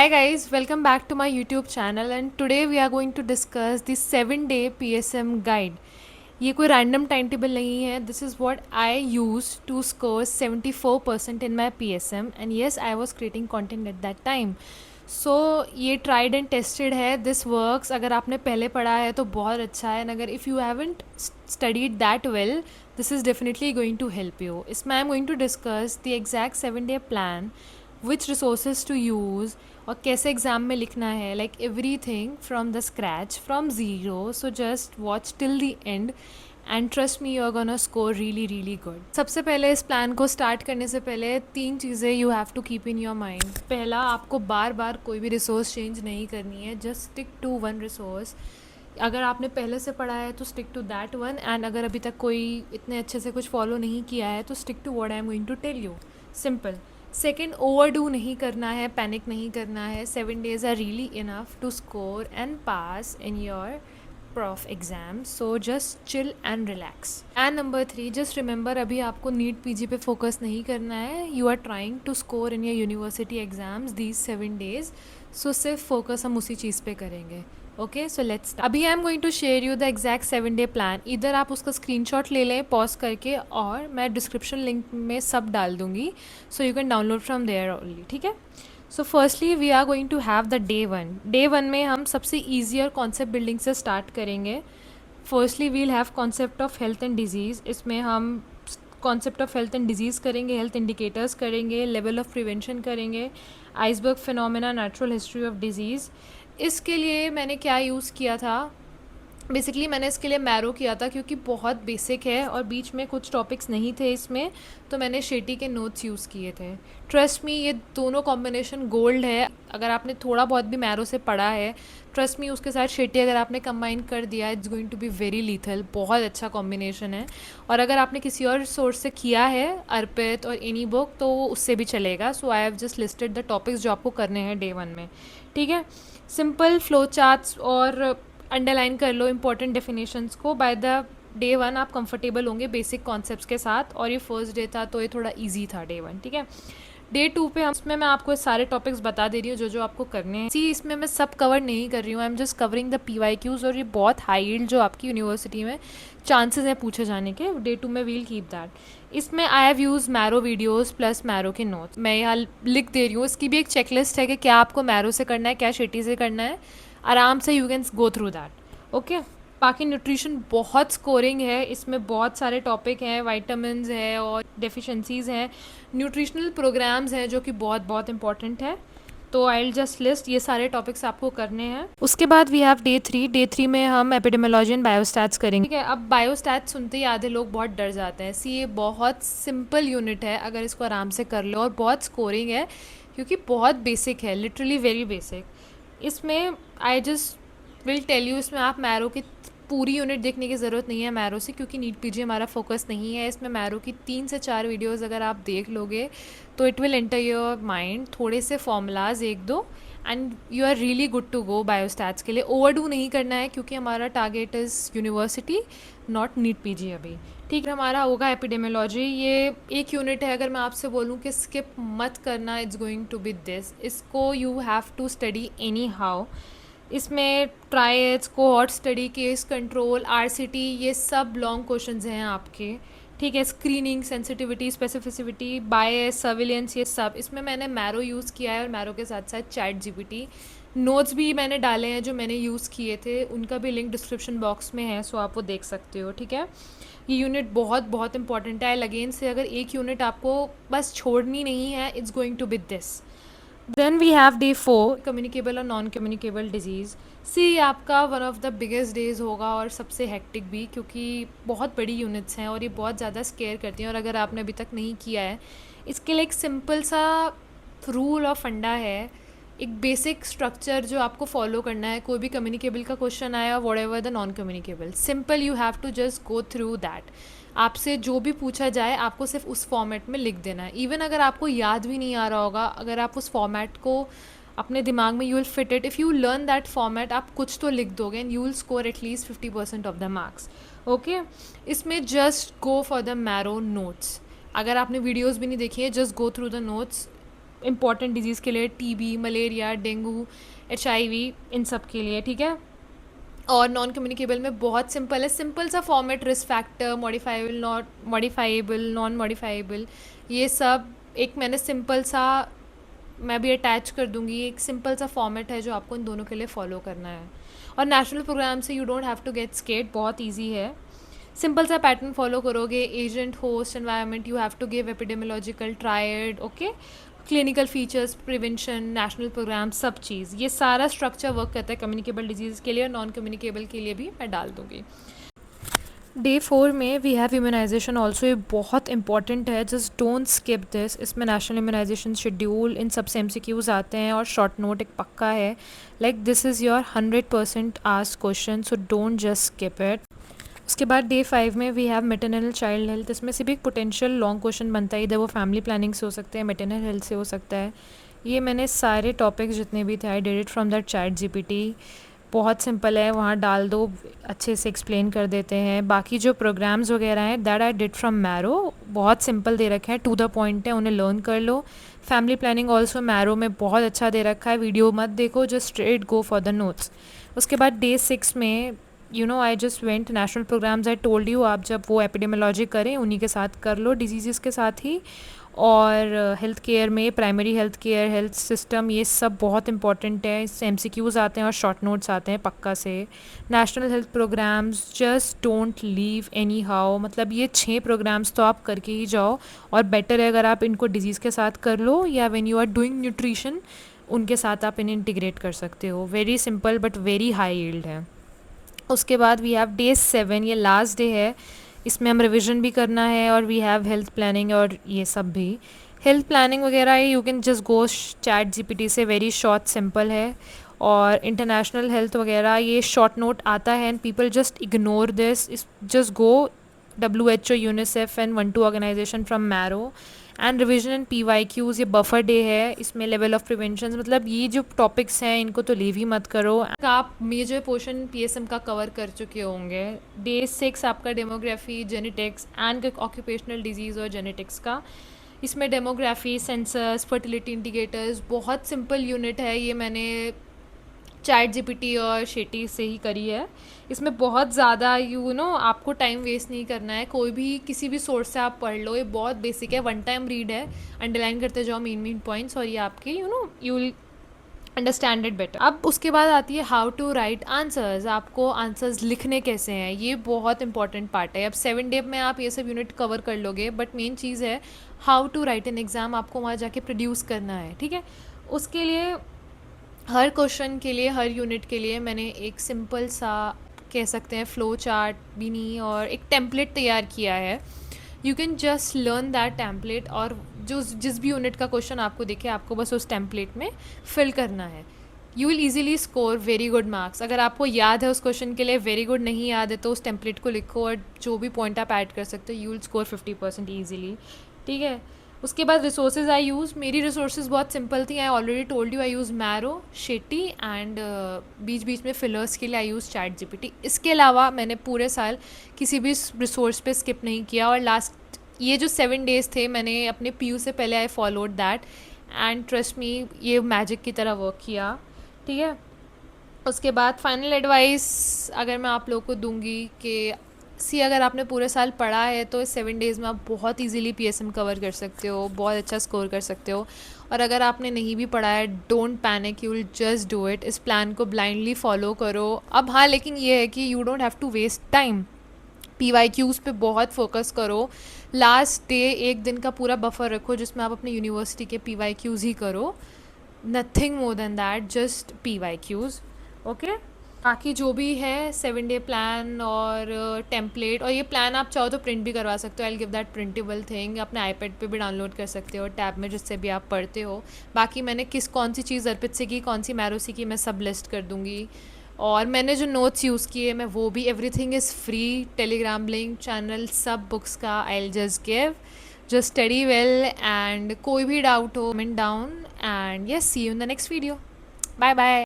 Hi guys, welcome back to my YouTube channel and today we are going to discuss the 7-day PSM guide. ये कोई random timetable नहीं है. This is what I used to score 74% in my PSM and yes, I was creating content at that time. So ये tried and tested है. This works. अगर आपने पहले पढ़ा है तो बहुत अच्छा है. And अगर if you haven't studied that well, this is definitely going to help you. इसमें I am going to discuss the exact 7-day plan, which resources to use और कैसे एग्ज़ाम में लिखना है, like everything from the scratch from zero. So just watch till the end and trust me you are gonna score really really good. सबसे पहले इस plan को start करने से पहले 3 चीज़ें you have to keep in your mind. पहला, आपको बार बार कोई भी रिसोर्स चेंज नहीं करनी है. Just stick to one resource. अगर आपने पहले से पढ़ा है तो stick to that one, and अगर अभी तक कोई इतने अच्छे से कुछ फॉलो नहीं किया है तो stick to what I am going to tell you. Simple. Second, overdo नहीं करना है, पैनिक नहीं करना है. 7 days are really enough to score and pass in your prof exam. So just chill and relax. And number 3, just remember अभी आपको NEET PG पे focus नहीं करना है. You are trying to score in your university exams these 7 days. So सिर्फ focus हम उसी चीज़ पे करेंगे. Okay, so let's. अभी I am going to share you the exact 7-day plan. इधर आप उसका स्क्रीनशॉट ले लें पॉज करके, और मैं डिस्क्रिप्शन लिंक में सब डाल दूँगी, so you can download from there only. ठीक है. So firstly we are going to have the day one में हम सबसे ईजी और कॉन्सेप्ट बिल्डिंग से स्टार्ट करेंगे. Firstly we'll have concept of health and disease. इसमें हम concept of health and disease करेंगे, हेल्थ इंडिकेटर्स करेंगे, लेवल ऑफ प्रिवेंशन करेंगे, iceberg phenomena, natural history of disease. इसके लिए मैंने क्या यूज़ किया था, बेसिकली मैंने इसके लिए मैरो किया था क्योंकि बहुत बेसिक है और बीच में कुछ टॉपिक्स नहीं थे इसमें, तो मैंने शेटी के नोट्स यूज़ किए थे. ट्रस्ट मी, ये दोनों कॉम्बिनेशन गोल्ड है. अगर आपने थोड़ा बहुत भी मैरो से पढ़ा है, ट्रस्ट मी, उसके साथ शेटी अगर आपने कंबाइन कर दिया, it's going to be very lethal. बहुत अच्छा कॉम्बिनेशन है. और अगर आपने किसी और सोर्स से किया है, अर्पित और एनी बुक, तो उससे भी चलेगा. So I have just listed the topics जो आपको करने हैं डे 1 में. ठीक है. सिंपल फ्लो चार्ट्स और अंडरलाइन कर लो इंपॉर्टेंट डेफिनेशंस को. बाय द डे 1 आप कंफर्टेबल होंगे बेसिक कॉन्सेप्ट्स के साथ, और ये फर्स्ट डे था तो ये थोड़ा इजी था डे 1. ठीक है. डे 2 पे हम इसमें मैं आपको सारे टॉपिक्स बता दे रही हूँ जो जो आपको करने हैं. सी, इसमें मैं सब कवर नहीं कर रही हूँ. I am just covering the PYQs, और ये बहुत हाई यील्ड जो आपकी यूनिवर्सिटी में चांसेस हैं पूछे जाने के. डे 2 में वील कीप दैट. इसमें I have use Marrow videos plus Marrow के नोट्स. मैं यहाँ लिख दे रही हूँ. इसकी भी एक चेकलिस्ट है कि क्या आपको मैरो से करना है, क्या शेटी से करना है. आराम से you can go through that. Okay. बाकी न्यूट्रिशन बहुत स्कोरिंग है. इसमें बहुत सारे टॉपिक हैं, वाइटामिन है और डेफिशिएंसीज़ हैं. न्यूट्रिशनल प्रोग्राम्स हैं जो कि बहुत बहुत इंपॉर्टेंट है. तो आई विल जस्ट लिस्ट, ये सारे टॉपिक्स आपको करने हैं. उसके बाद वी हैव डे 3. डे 3 में हम एपिडेमियोलॉजी एंड बायोस्टैट्स करेंगे. ठीक है. अब बायोस्टैट्स सुनते ही आधे लोग बहुत डर जाते हैं. सी, ये बहुत सिंपल यूनिट है अगर इसको आराम से कर लो, और बहुत स्कोरिंग है क्योंकि बहुत बेसिक है, लिटरली वेरी बेसिक. इसमें I just will tell you, इसमें आप मैरो की पूरी यूनिट देखने की ज़रूरत नहीं है मैरो से, क्योंकि नीट पीजी हमारा फोकस नहीं है. इसमें मैरो की 3 से 4 वीडियोस अगर आप देख लोगे तो it will enter your mind. थोड़े से formulas 1-2, and you are really good to go biostats के लिए. ओवरडू नहीं करना है क्योंकि हमारा target is university, not NEET PG अभी. ठीक है. हमारा होगा एपिडेमियोलॉजी. ये एक यूनिट है. अगर मैं आपसे बोलूँ कि स्किप मत करना, it's going to be this. इसको you have to study anyhow. इसमें triads, cohort study, case control, RCT, ये सब लॉन्ग क्वेश्चंस हैं आपके. ठीक है. Screening, sensitivity, specificity, bias, surveillance, ये सब. इसमें मैंने मैरो यूज़ किया है और मैरो के साथ साथ ChatGPT. नोट्स भी मैंने डाले हैं जो मैंने यूज़ किए थे, उनका भी लिंक डिस्क्रिप्शन बॉक्स में है, सो आप वो देख सकते हो. ठीक है. ये यूनिट बहुत बहुत इंपॉर्टेंट है. अगेन से अगर एक यूनिट आपको बस छोड़नी नहीं है, it's going to be this. Then we have day 4, communicable और नॉन कम्युनिकेबल डिजीज़. सी, आपका one of the biggest days होगा और सबसे हेक्टिक भी, क्योंकि बहुत बड़ी यूनिट्स हैं और ये बहुत ज़्यादा स्केयर करती हैं. और अगर आपने अभी तक नहीं किया है, इसके लिए एक सिंपल सा रूल और फंडा है, एक बेसिक स्ट्रक्चर जो आपको फॉलो करना है. कोई भी कम्युनिकेबल का क्वेश्चन आया, whatever the non communicable, simple you have to just go through that. आपसे जो भी पूछा जाए आपको सिर्फ उस फॉर्मेट में लिख देना है. इवन अगर आपको याद भी नहीं आ रहा होगा, अगर आप उस फॉर्मेट को अपने दिमाग में, you will fit it. If you learn that format, आप कुछ तो लिख दोगे and you will score at least 50% of the marks. Okay. इसमें just go for the Marrow notes. अगर आपने वीडियोज़ भी नहीं देखी है, just go through the notes. Important diseases के लिए, टीबी, मलेरिया, डेंगू, HIV, इन सब के लिए, ठीक है। और नॉन कम्युनिकेबल में बहुत सिंपल है, सिंपल सा format, risk factor, modifiable, not modifiable, non modifiable, ये सब एक मैंने सिंपल सा, मैं भी अटैच कर दूंगी, एक सिंपल सा फॉर्मेट है जो आपको इन दोनों के लिए फॉलो करना है। और नेशनल प्रोग्राम से you don't have to get scared, बहुत ईजी है, सिंपल सा पैटर्न फॉलो करोगे, agent, host, environment, you have to give epidemiological triad, okay, clinical features, prevention, national programme, सब चीज़, ये सारा स्ट्रक्चर वर्क करता है कम्युनिकेबल डिजीज़ के लिए, और नॉन कम्युनिकेबल के लिए भी मैं डाल दूँगी। डे 4 में वी हैव इम्यूनाइजेशन ऑल्सो, ये बहुत इंपॉर्टेंट है, जस्ट डोंट स्किप दिस। इसमें नेशनल इम्यूनाइजेशन शेड्यूल, इन सब से MCQs आते हैं और शॉर्ट नोट एक पक्का है, like this is your 100% asked question, so don't just skip it. उसके बाद डे 5 में we have maternal child health, इसमें से भी एक पोटेंशियल लॉन्ग क्वेश्चन बनता है, इधर वो फैमिली प्लानिंग से हो सकते हैं, मेटरनल हेल्थ से हो सकता है। ये मैंने सारे टॉपिक्स जितने भी थे I did it from that chat GPT, बहुत सिंपल है, वहाँ डाल दो, अच्छे से एक्सप्लेन कर देते हैं। बाकी जो प्रोग्राम्स वगैरह हैं that I did from Marrow, बहुत सिंपल दे रखे हैं, टू द पॉइंट है, उन्हें लर्न कर लो। फैमिली प्लानिंग ऑल्सो मैरो में बहुत अच्छा दे रखा है, वीडियो मत देखो, just straight go for the notes. उसके बाद डे 6 में I just went national programmes, I told you, आप जब वो एपिडेमियोलॉजी करें उन्हीं के साथ कर लो, डिजीज़ के साथ ही। और हेल्थ केयर में primary health care, health system, ये सब बहुत इंपॉर्टेंट है, इससे MCQs आते हैं और शॉर्ट नोट्स आते हैं पक्का से। National health programmes, just don't leave anyhow, मतलब ये 6 प्रोग्राम्स तो आप करके ही जाओ, और बेटर है अगर आप इनको डिजीज़ के साथ कर लो, या when you are doing nutrition उनके साथ आप इन्हें इंटीग्रेट कर सकते हो। Very simple but very high yield है। उसके बाद वी हैव डे 7, ये लास्ट डे है, इसमें हम रिविजन भी करना है, और वी हैव हेल्थ प्लानिंग और ये सब भी। हेल्थ प्लानिंग वगैरह you can just go chat GPT से, वेरी शॉर्ट सिंपल है। और इंटरनेशनल हेल्थ वगैरह ये शॉर्ट नोट आता है, and people just ignore this, just go WHO, UNICEF and 1-2 organisation from Marrow. And revision and PYQs, ये buffer day है, इसमें लेवल ऑफ प्रिवेंशन, मतलब ये जो टॉपिक्स हैं इनको तो लीव ही मत करो। आप मेजर पोर्शन PSM का कवर कर चुके होंगे। डे 6 आपका demography, genetics and occupational disease और जेनेटिक्स का, इसमें डेमोग्राफी, सेंसस, फर्टिलिटी इंडिकेटर्स, बहुत सिंपल यूनिट है, ये मैंने चैट GPT और शेटी से ही करी है। इसमें बहुत ज़्यादा आपको टाइम वेस्ट नहीं करना है, कोई भी किसी भी सोर्स से आप पढ़ लो, ये बहुत बेसिक है, 1 टाइम रीड है, अंडरलाइन करते जाओ मेन पॉइंट्स, और ये आपके you will understand it better. अब उसके बाद आती है हाउ टू राइट आंसर्स, आपको आंसर्स लिखने कैसे हैं, ये बहुत इंपॉर्टेंट पार्ट है। अब 7 डे में आप ये सब यूनिट कवर कर लोगे, बट मेन चीज़ है how to write an exam, आपको वहाँ जाके प्रोड्यूस करना है, ठीक है। उसके लिए हर क्वेश्चन के लिए, हर यूनिट के लिए मैंने एक सिंपल सा, कह सकते हैं फ्लो चार्ट भी नहीं, और एक टेम्पलेट तैयार किया है। You can just learn that template, और जो जिस भी यूनिट का क्वेश्चन आपको दिखे आपको बस उस टेम्पलेट में फिल करना है। You will easily score very good marks. अगर आपको याद है उस क्वेश्चन के लिए, वेरी गुड, नहीं याद है तो उस टेम्पलेट को लिखो, और जो भी पॉइंट आप ऐड कर सकते हो, यू विल स्कोर 50% ईजिली, ठीक है। उसके बाद रिसोर्सेज आई यूज़, मेरी रिसोर्सेज बहुत सिंपल थी, I already told you, I use Marrow, Shetty and बीच बीच में फिलर्स के लिए आई यूज़ चैट GPT। इसके अलावा मैंने पूरे साल किसी भी रिसोर्स पे स्किप नहीं किया, और लास्ट ये जो 7 डेज़ थे मैंने अपने PU से पहले I followed that, and trust मी ये मैजिक की तरह वर्क किया, ठीक है। उसके बाद फाइनल एडवाइस अगर मैं आप लोगों को दूंगी कि अगर आपने पूरे साल पढ़ा है तो इस 7 डेज़ में आप बहुत इजीली PSM कवर कर सकते हो, बहुत अच्छा स्कोर कर सकते हो। और अगर आपने नहीं भी पढ़ा है, don't panic, you will just do it, इस प्लान को ब्लाइंडली फॉलो करो। अब हाँ, लेकिन ये है कि you don't have to waste time, PYQs पे बहुत फोकस करो, लास्ट डे 1 दिन का पूरा बफर रखो जिसमें आप अपने यूनिवर्सिटी के PYQs ही करो, nothing more than that, just PYQs, okay. बाकी जो भी है 7 डे प्लान और टेम्पलेट, और ये प्लान आप चाहो तो प्रिंट भी करवा सकते हो, I give that printable thing, अपने iPad पे भी डाउनलोड कर सकते हो टैब में, जिससे भी आप पढ़ते हो। बाकी मैंने कौन सी चीज़ अर्पित से की, कौन सी मैरो से की, मैं सब लिस्ट कर दूँगी। और मैंने जो नोट्स यूज़ किए मैं वो भी, everything is free, Telegram link, channel, सब बुक्स का I will just give, just study well, and कोई भी डाउट हो comment down, and yes, see you in the next video, bye bye.